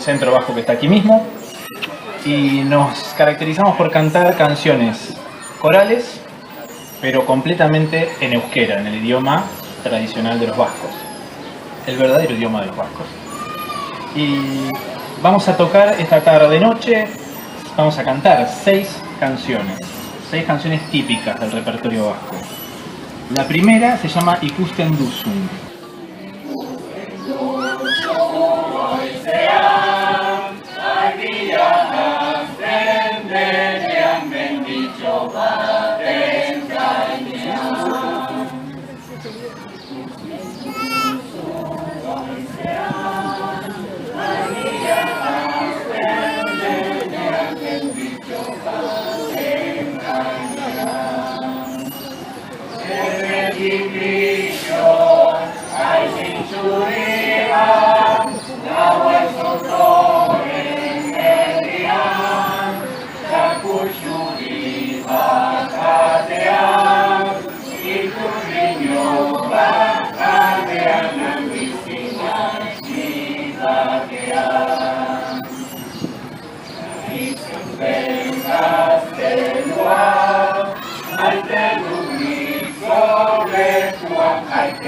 centro vasco que está aquí mismo. Y nos caracterizamos por cantar canciones corales, pero completamente en euskera, en el idioma tradicional de los vascos, el verdadero idioma de los vascos. Y vamos a tocar esta tarde-noche, vamos a cantar 6 canciones típicas del repertorio vasco. La primera se llama Ikusten Duzun. I